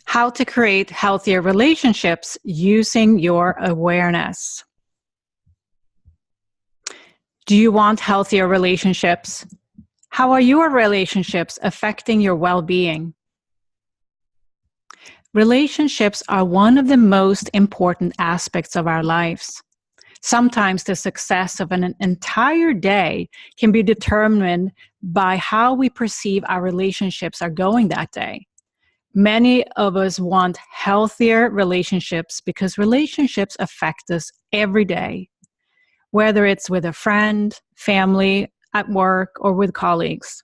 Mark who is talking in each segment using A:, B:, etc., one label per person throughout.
A: How to create healthier relationships using your awareness. Do you want healthier relationships? How are your relationships affecting your well-being? Relationships are one of the most important aspects of our lives. Sometimes the success of an entire day can be determined by how we perceive our relationships are going that day. Many of us want healthier relationships because relationships affect us every day, whether it's with a friend, family, at work, or with colleagues.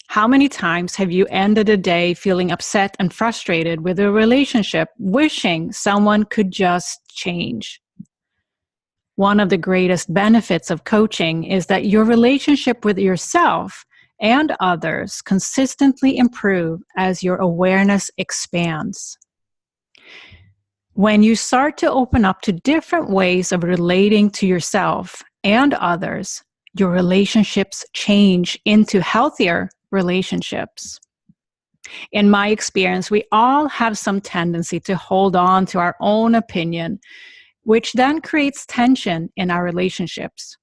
A: How many times have you ended a day feeling upset and frustrated with a relationship, wishing someone could just change? One of the greatest benefits of coaching is that your relationship with yourself and others consistently improve as your awareness expands. When you start to open up to different ways of relating to yourself and others, your relationships change into healthier relationships. In my experience, we all have some tendency to hold on to our own opinion, which then creates tension in our relationships.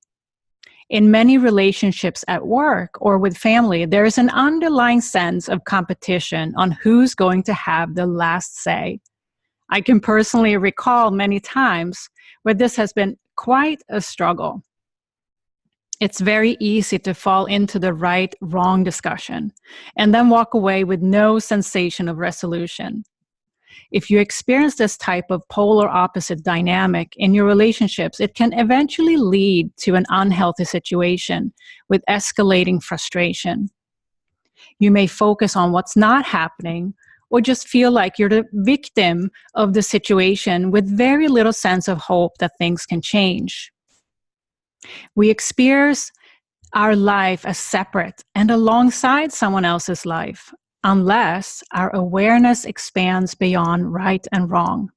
A: In many relationships at work or with family, there is an underlying sense of competition on who's going to have the last say. I can personally recall many times where this has been quite a struggle. It's very easy to fall into the right-wrong discussion and then walk away with no sensation of resolution. If you experience this type of polar opposite dynamic in your relationships, it can eventually lead to an unhealthy situation with escalating frustration. You may focus on what's not happening or just feel like you're the victim of the situation with very little sense of hope that things can change. We experience our life as separate and alongside someone else's life, unless our awareness expands beyond right and wrong.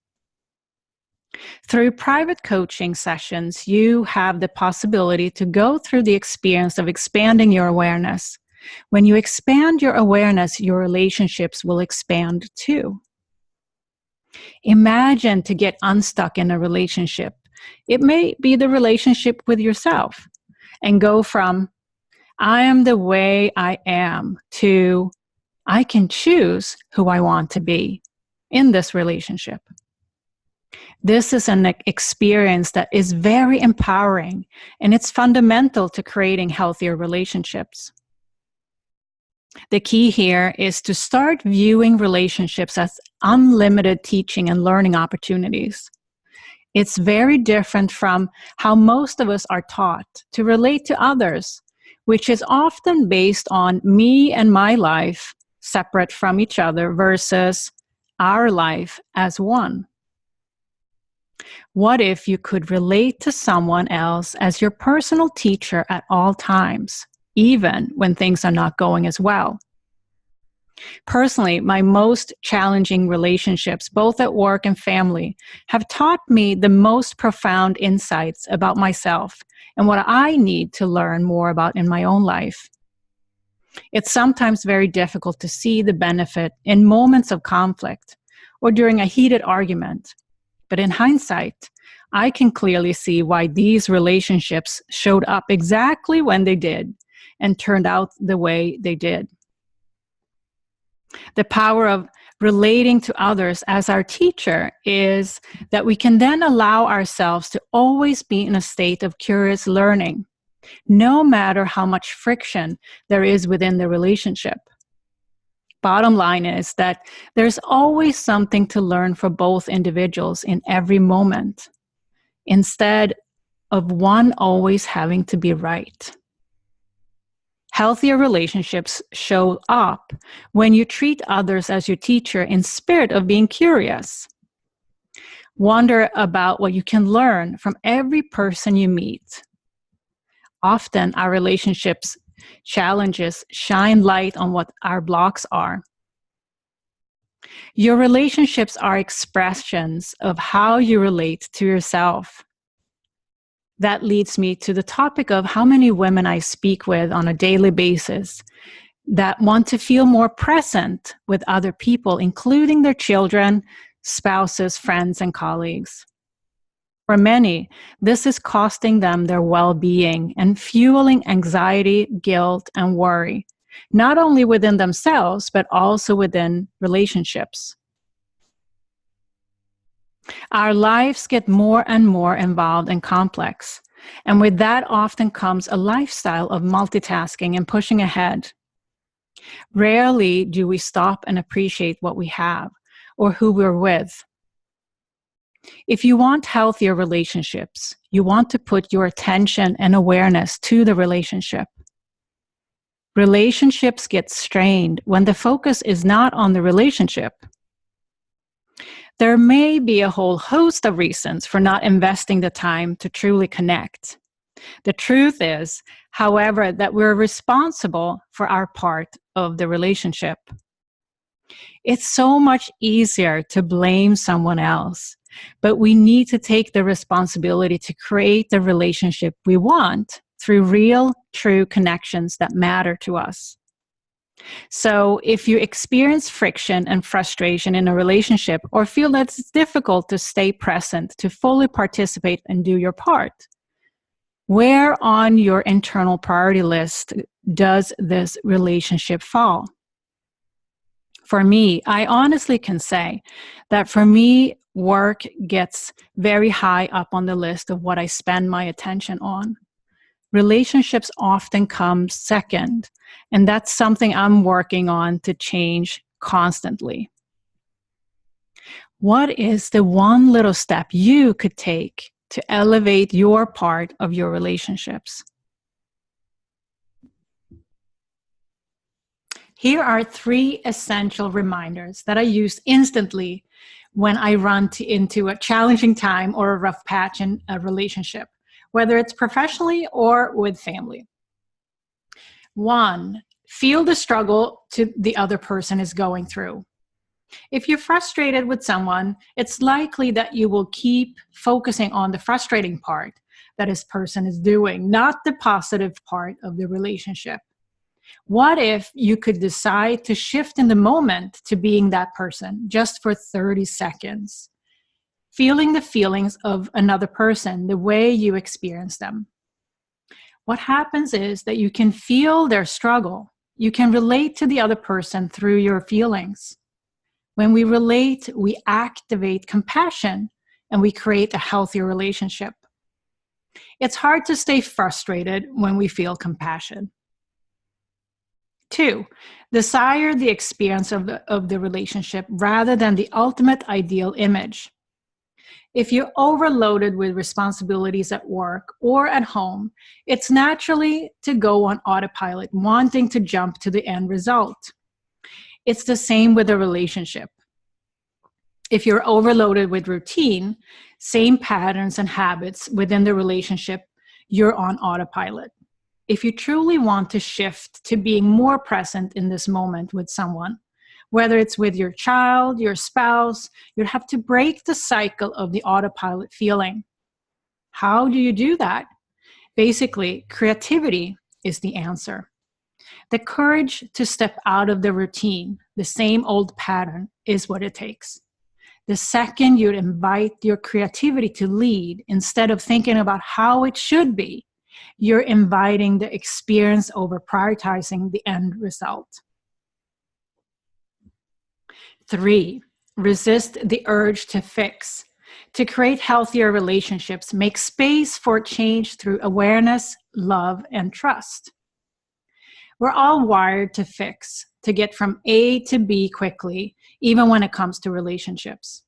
A: Through private coaching sessions, you have the possibility to go through the experience of expanding your awareness. When you expand your awareness, your relationships will expand too. Imagine to get unstuck in a relationship. It may be the relationship with yourself, and go from, I am the way I am, to, I can choose who I want to be in this relationship. This is an experience that is very empowering, and it's fundamental to creating healthier relationships. The key here is to start viewing relationships as unlimited teaching and learning opportunities. It's very different from how most of us are taught to relate to others, which is often based on me and my life separate from each other versus our life as one. What if you could relate to someone else as your personal teacher at all times, even when things are not going as well? Personally, my most challenging relationships, both at work and family, have taught me the most profound insights about myself and what I need to learn more about in my own life. It's sometimes very difficult to see the benefit in moments of conflict or during a heated argument. But in hindsight, I can clearly see why these relationships showed up exactly when they did and turned out the way they did. The power of relating to others as our teacher is that we can then allow ourselves to always be in a state of curious learning, no matter how much friction there is within the relationship. Bottom line is that there's always something to learn for both individuals in every moment, instead of one always having to be right. Healthier relationships show up when you treat others as your teacher in spirit of being curious. Wonder about what you can learn from every person you meet. Often our relationships challenges shine light on what our blocks are. Your relationships are expressions of how you relate to yourself. That leads me to the topic of how many women I speak with on a daily basis that want to feel more present with other people, including their children, spouses, friends, and colleagues. For many, this is costing them their well-being and fueling anxiety, guilt, and worry, not only within themselves, but also within relationships. Our lives get more and more involved and complex, and with that often comes a lifestyle of multitasking and pushing ahead. Rarely do we stop and appreciate what we have or who we're with. If you want healthier relationships, you want to put your attention and awareness to the relationship. Relationships get strained when the focus is not on the relationship. There may be a whole host of reasons for not investing the time to truly connect. The truth is, however, that we're responsible for our part of the relationship. It's so much easier to blame someone else, but we need to take the responsibility to create the relationship we want through real, true connections that matter to us. So if you experience friction and frustration in a relationship or feel that it's difficult to stay present, to fully participate and do your part, where on your internal priority list does this relationship fall? For me, I honestly can say that for me, work gets very high up on the list of what I spend my attention on. Relationships often come second, and that's something I'm working on to change constantly. What is the one little step you could take to elevate your part of your relationships? Here are 3 essential reminders that I use instantly when I run into a challenging time or a rough patch in a relationship, whether it's professionally or with family. 1, feel the struggle the other person is going through. If you're frustrated with someone, it's likely that you will keep focusing on the frustrating part that this person is doing, not the positive part of the relationship. What if you could decide to shift in the moment to being that person just for 30 seconds, feeling the feelings of another person the way you experience them? What happens is that you can feel their struggle. You can relate to the other person through your feelings. When we relate, we activate compassion and we create a healthier relationship. It's hard to stay frustrated when we feel compassion. 2, desire the experience of the relationship rather than the ultimate ideal image. If you're overloaded with responsibilities at work or at home, it's naturally to go on autopilot, wanting to jump to the end result. It's the same with a relationship. If you're overloaded with routine, same patterns and habits within the relationship, you're on autopilot. If you truly want to shift to being more present in this moment with someone, whether it's with your child, your spouse, you'd have to break the cycle of the autopilot feeling. How do you do that? Basically, creativity is the answer. The courage to step out of the routine, the same old pattern, is what it takes. The second you invite your creativity to lead, instead of thinking about how it should be, you're inviting the experience over prioritizing the end result. 3, resist the urge to fix. To create healthier relationships, make space for change through awareness, love, and trust. We're all wired to fix, to get from A to B quickly, even when it comes to relationships.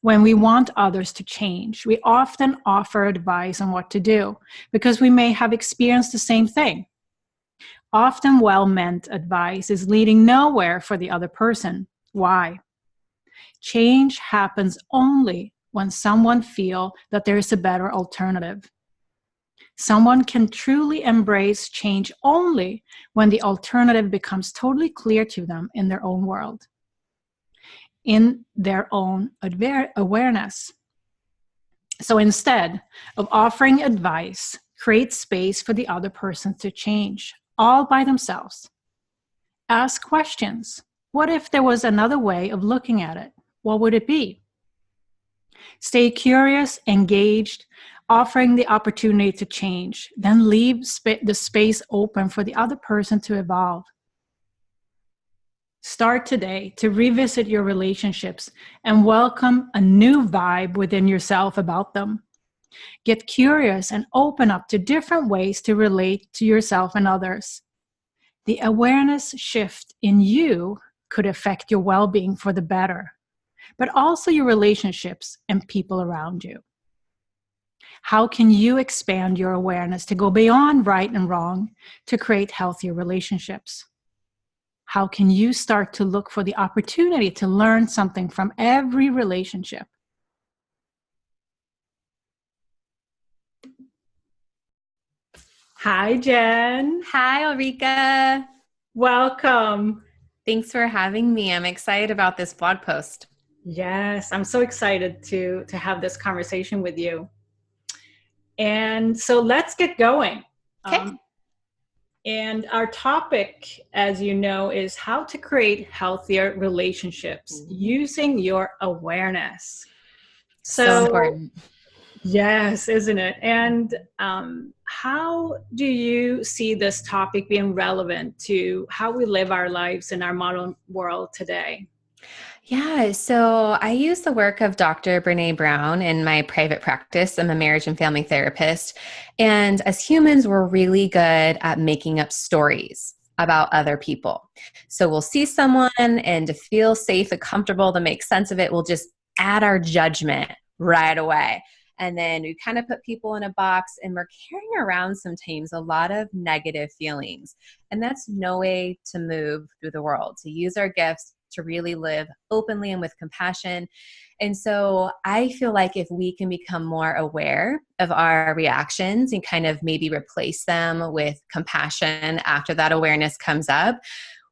A: When we want others to change, we often offer advice on what to do because we may have experienced the same thing. Often well-meant advice is leading nowhere for the other person. Why? Change happens only when someone feels that there is a better alternative. Someone can truly embrace change only when the alternative becomes totally clear to them in their own world, in their own awareness. So instead of offering advice, create space for the other person to change all by themselves. Ask questions. What if there was another way of looking at it? What would it be? Stay curious, engaged, offering the opportunity to change. Then leave the space open for the other person to evolve. Start today to revisit your relationships and welcome a new vibe within yourself about them. Get curious and open up to different ways to relate to yourself and others. The awareness shift in you could affect your well-being for the better, but also your relationships and people around you. How can you expand your awareness to go beyond right and wrong to create healthier relationships? How can you start to look for the opportunity to learn something from every relationship? Hi, Jen.
B: Hi, Ulrika.
A: Welcome.
B: Thanks for having me. I'm excited about this blog post.
A: Yes, I'm so excited to have this conversation with you. And so let's get going.
B: Okay.
A: And our topic, as you know, is how to create healthier relationships using your awareness.
B: So important.
A: Yes, isn't it? And how do you see this topic being relevant to how we live our lives in our modern world today?
B: Yeah, so I use the work of Dr. Brene Brown in my private practice. I'm a marriage and family therapist. And as humans, we're really good at making up stories about other people. So we'll see someone, and to feel safe and comfortable, to make sense of it, we'll just add our judgment right away. And then we kind of put people in a box, and we're carrying around sometimes a lot of negative feelings. And that's no way to move through the world, to use our gifts to really live openly and with compassion. And so I feel like if we can become more aware of our reactions and kind of maybe replace them with compassion after that awareness comes up,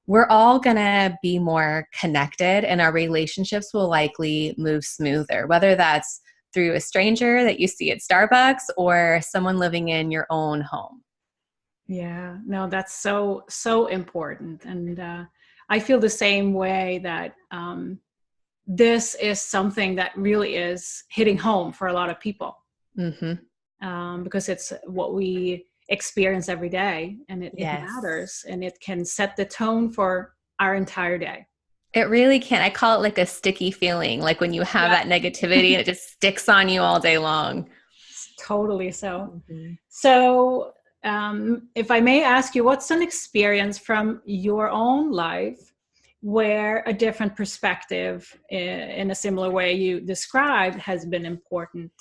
B: we're all going to be more connected, and our relationships will likely move smoother, whether that's through a stranger that you see at Starbucks or someone living in your own home.
A: Yeah, no, that's so important. And I feel the same way, that this is something that really is hitting home for a lot of people. Because it's what we experience every day, and it matters, and it can set the tone for our entire day.
B: It really can. I call it like a sticky feeling, like when you have that negativity and it just sticks on you all day long.
A: Totally so. So if I may ask you, what's an experience from your own life where a different perspective in a similar way you described has been important?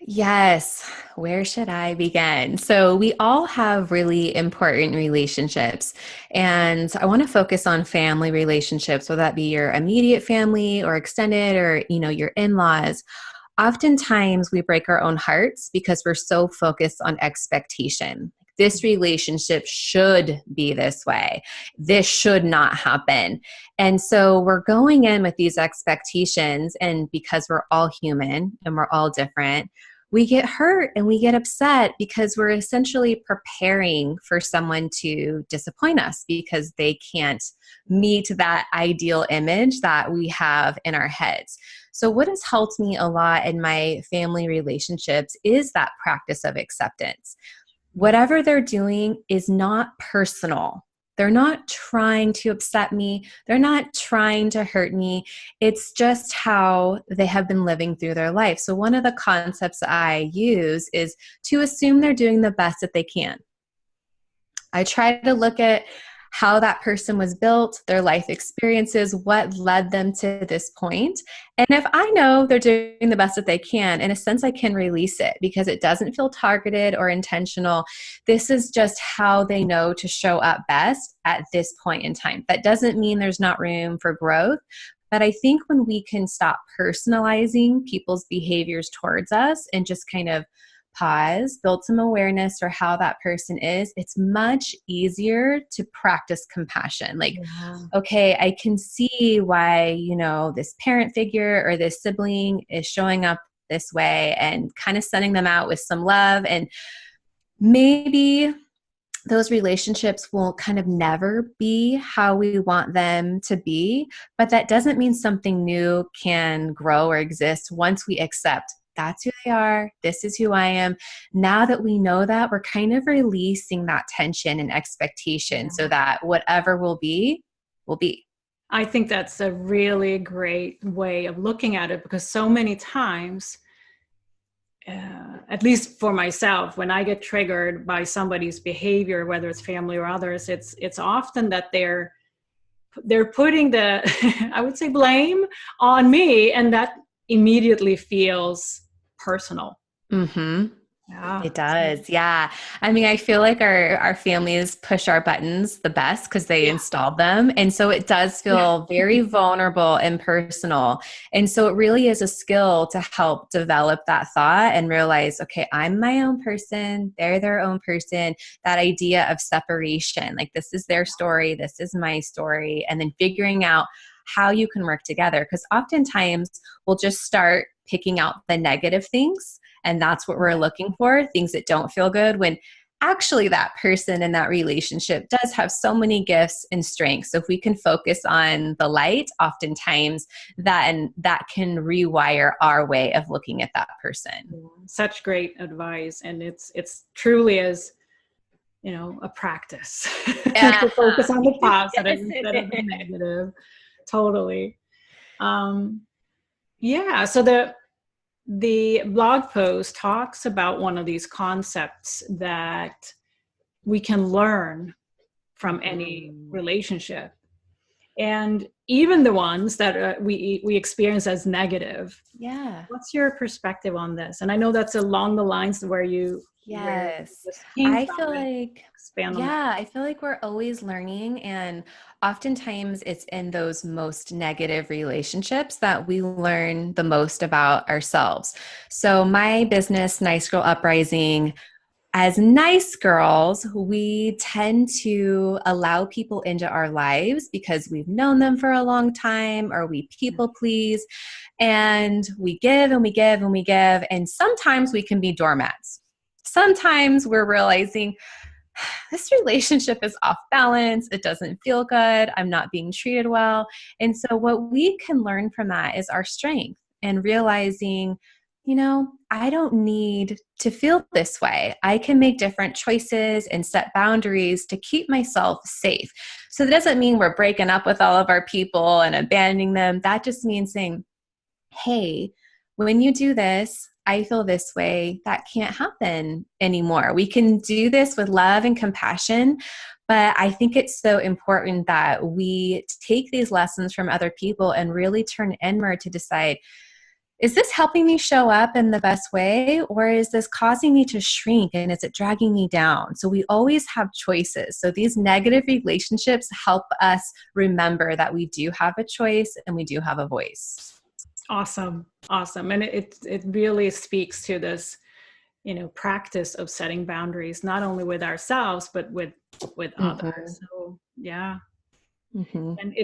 B: Yes. Where should I begin? So we all have really important relationships, and I want to focus on family relationships, whether that be your immediate family or extended, or, your in-laws. Oftentimes we break our own hearts because we're so focused on expectation. This relationship should be this way. This should not happen. And so we're going in with these expectations, and because we're all human and we're all different, we get hurt and we get upset because we're essentially preparing for someone to disappoint us because they can't meet that ideal image that we have in our heads. So what has helped me a lot in my family relationships is that practice of acceptance. Whatever they're doing is not personal. They're not trying to upset me. They're not trying to hurt me. It's just how they have been living through their life. So one of the concepts I use is to assume they're doing the best that they can. I try to look at how that person was built, their life experiences, what led them to this point. And if I know they're doing the best that they can, in a sense, I can release it because it doesn't feel targeted or intentional. This is just how they know to show up best at this point in time. That doesn't mean there's not room for growth. But I think when we can stop personalizing people's behaviors towards us and just kind of pause, build some awareness for how that person is, it's much easier to practice compassion. Like, okay, I can see why, this parent figure or this sibling is showing up this way, and kind of sending them out with some love. And maybe those relationships will kind of never be how we want them to be, but that doesn't mean something new can grow or exist once we accept that's who they are, this is who I am. Now that we know that, we're kind of releasing that tension and expectation so that whatever will be, will be.
A: I think that's a really great way of looking at it, because so many times, at least for myself, when I get triggered by somebody's behavior, whether it's family or others, it's often that they're putting the I would say blame on me, and that immediately feels personal.
B: Mm-hmm.
A: Yeah,
B: It does. Yeah. I mean, I feel like our families push our buttons the best because they installed them. And so it does feel very vulnerable and personal. And so it really is a skill to help develop that thought and realize, okay, I'm my own person. They're their own person. That idea of separation, like this is their story. This is my story. And then figuring out how you can work together. Because oftentimes we'll just start picking out the negative things. And that's what we're looking for, things that don't feel good, when actually that person in that relationship does have so many gifts and strengths. So if we can focus on the light, oftentimes that can rewire our way of looking at that person.
A: Such great advice. And it's truly is, a practice to focus on the positive instead of the negative. Totally. So the blog post talks about one of these concepts that we can learn from any relationship, and even the ones that we experience as negative.
B: Yeah.
A: What's your perspective on this? And I know that's along the lines where you
B: Yes.
A: I
B: feel like we're always learning, and oftentimes it's in those most negative relationships that we learn the most about ourselves. So my business, Nice Girl Uprising, as nice girls, we tend to allow people into our lives because we've known them for a long time, or we people please, and we give and we give and we give. And sometimes we can be doormats. Sometimes we're realizing this relationship is off balance. It doesn't feel good. I'm not being treated well. And so what we can learn from that is our strength, and realizing, I don't need to feel this way. I can make different choices and set boundaries to keep myself safe. So that doesn't mean we're breaking up with all of our people and abandoning them. That just means saying, hey, when you do this, I feel this way. That can't happen anymore. We can do this with love and compassion. But I think it's so important that we take these lessons from other people and really turn inward to decide, is this helping me show up in the best way, or is this causing me to shrink, and is it dragging me down? So we always have choices. So these negative relationships help us remember that we do have a choice and we do have a voice.
A: Awesome. And it really speaks to this, practice of setting boundaries, not only with ourselves, but with others. So, yeah. Mm-hmm. And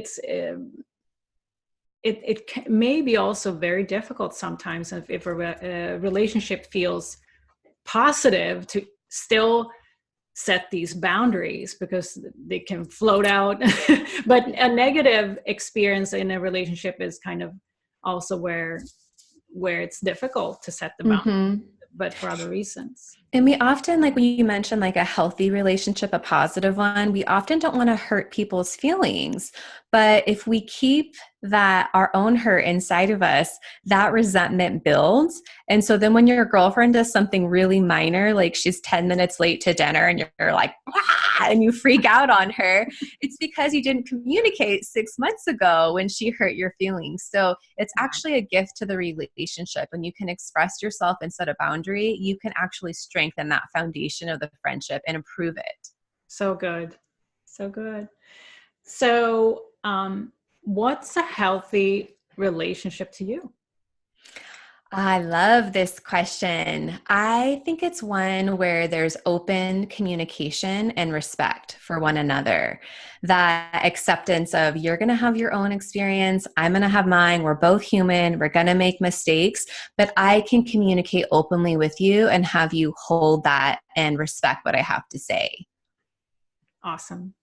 A: it may be also very difficult sometimes if a relationship feels positive to still set these boundaries, because they can float out. But a negative experience in a relationship is kind of also where it's difficult to set the boundaries, but for other reasons.
B: And we often, like when you mentioned like a healthy relationship, a positive one, we often don't want to hurt people's feelings. But if we keep that our own hurt inside of us, that resentment builds. And so then when your girlfriend does something really minor, like she's 10 minutes late to dinner and you're like, ah, and you freak out on her, it's because you didn't communicate 6 months ago when she hurt your feelings. So it's actually a gift to the relationship. When you can express yourself and set a boundary, you can actually strengthen that foundation of the friendship and improve it.
A: So good. So, what's a healthy relationship to you?
B: I love this question. I think it's one where there's open communication and respect for one another. That acceptance of, you're going to have your own experience, I'm going to have mine, we're both human, we're going to make mistakes, but I can communicate openly with you and have you hold that and respect what I have to say.
A: Awesome.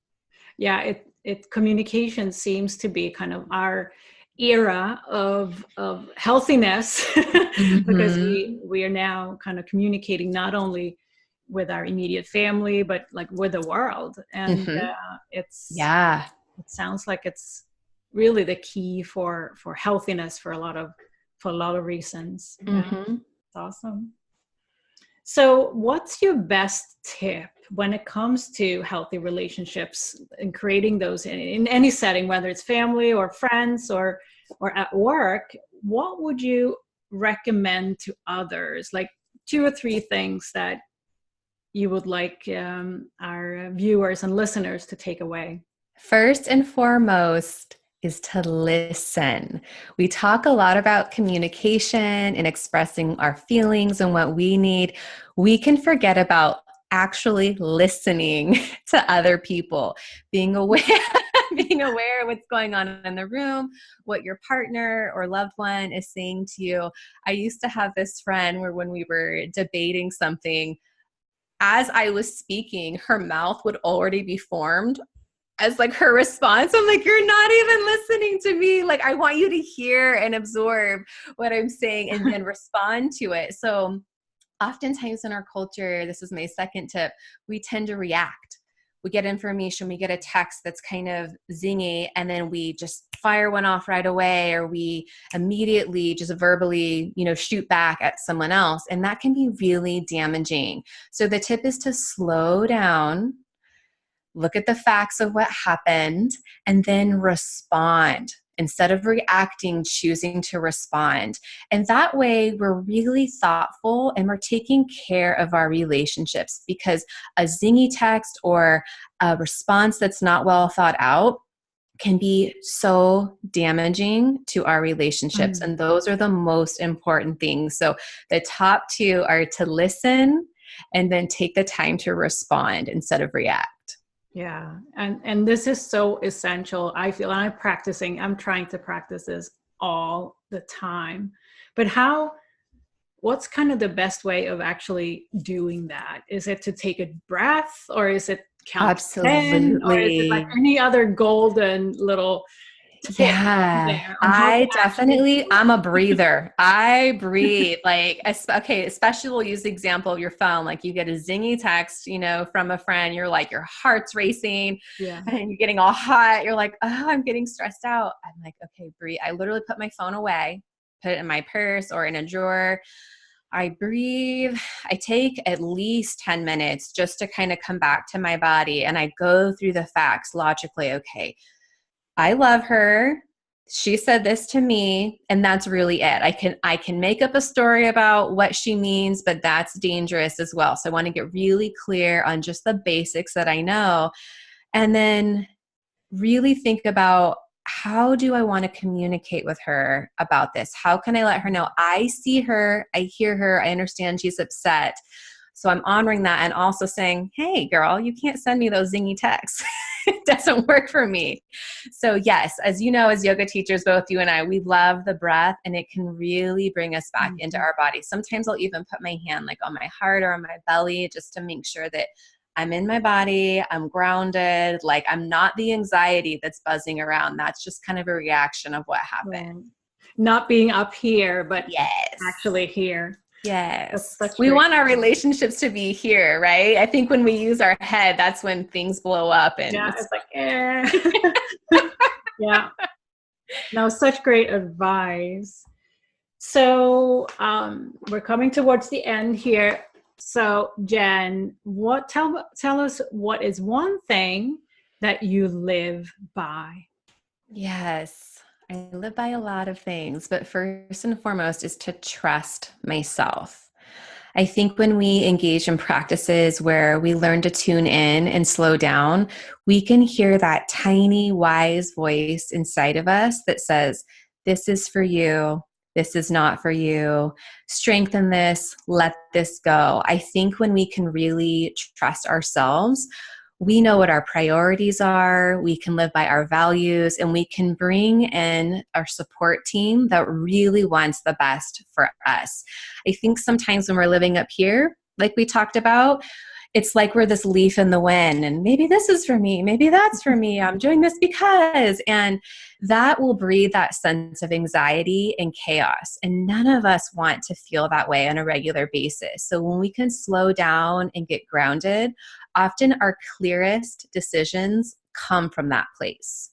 A: Yeah, communication seems to be kind of our era of healthiness because
B: Mm-hmm.
A: we are now kind of communicating not only with our immediate family but like with the world, and
B: Mm-hmm.
A: it's
B: Yeah.
A: it sounds like it's really the key for healthiness for a lot of reasons. Yeah,
B: Mm-hmm.
A: it's awesome. So, what's your best tip when it comes to healthy relationships and creating those in any setting, whether it's family or friends or at work? What would you recommend to others? Like 2 or 3 things that you would like our viewers and listeners to take away.
B: First and foremost is to listen. We talk a lot about communication and expressing our feelings and what we need. We can forget about actually listening to other people, being aware, being aware of what's going on in the room, what your partner or loved one is saying to you. I used to have this friend where when we were debating something, as I was speaking, her mouth would already be formed as like her response. I'm like, you're not even listening to me. Like, I want you to hear and absorb what I'm saying and then respond to it. So oftentimes in our culture, this is my second tip, we tend to react. We get information, we get a text that's kind of zingy, and then we just fire one off right away, or we immediately just verbally, shoot back at someone else. And that can be really damaging. So the tip is to slow down, look at the facts of what happened, and then respond. Instead of reacting, choosing to respond. And that way, we're really thoughtful and we're taking care of our relationships, because a zingy text or a response that's not well thought out can be so damaging to our relationships. And those are the most important things. So the top two are to listen and then take the time to respond instead of react.
A: Yeah. And this is so essential. I feel I'm trying to practice this all the time. But what's kind of the best way of actually doing that? Is it to take a breath, or is it count to 10, or is it like
B: Absolutely.
A: any other golden little tip
B: Yeah,
A: there on how to actually do
B: I'm a
A: it?
B: breather. I breathe like, okay, especially we'll use the example of your phone. Like you get a zingy text, from a friend, you're like, your heart's racing
A: Yeah.
B: and you're getting all hot. You're like, oh, I'm getting stressed out. I'm like, okay, breathe. I literally put my phone away, put it in my purse or in a drawer. I breathe. I take at least 10 minutes just to kind of come back to my body, and I go through the facts logically. Okay, I love her. She said this to me, and that's really it. I can make up a story about what she means, but that's dangerous as well. So I want to get really clear on just the basics that I know, and then really think about, how do I want to communicate with her about this? How can I let her know I see her, I hear her, I understand she's upset. So I'm honoring that and also saying, hey, girl, you can't send me those zingy texts. It doesn't work for me. So yes, as you know, as yoga teachers, both you and I, we love the breath, and it can really bring us back into our body. Sometimes I'll even put my hand like on my heart or on my belly just to make sure that I'm in my body, I'm grounded, like I'm not the anxiety that's buzzing around. That's just kind of a reaction of what happened.
A: Not being up here, but
B: Yes.
A: actually here.
B: Yes.
A: That's
B: We
A: great.
B: want our relationships to be here, right? I think when we use our head, that's when things blow up. And
A: Yeah, it's like, yeah. No, such great advice. So we're coming towards the end here. So Jen, tell us, what is one thing that you live by?
B: Yes, I live by a lot of things, but first and foremost is to trust myself. I think when we engage in practices where we learn to tune in and slow down, we can hear that tiny, wise voice inside of us that says, this is for you. This is not for you. Strengthen this. Let this go. I think when we can really trust ourselves, we know what our priorities are, we can live by our values, and we can bring in our support team that really wants the best for us. I think sometimes when we're living up here, like we talked about, it's like we're this leaf in the wind, and maybe this is for me, maybe that's for me. I'm doing this because, and that will breed that sense of anxiety and chaos. And none of us want to feel that way on a regular basis. So when we can slow down and get grounded, often our clearest decisions come from that place.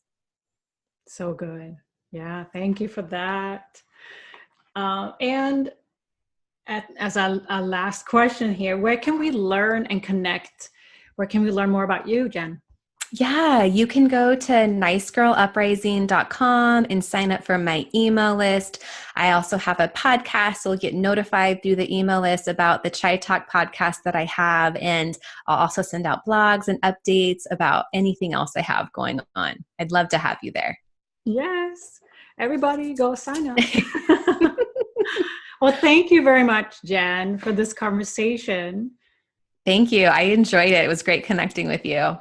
A: So good. Yeah, thank you for that. And as a last question here, where can we learn and connect? Where can we learn more about you, Jen?
B: Yeah, you can go to nicegirluprising.com and sign up for my email list. I also have a podcast, so you'll get notified through the email list about the Chai Talk podcast that I have. And I'll also send out blogs and updates about anything else I have going on. I'd love to have you there.
A: Yes, everybody go sign up. Well, thank you very much, Jen, for this conversation.
B: Thank you. I enjoyed it. It was great connecting with you.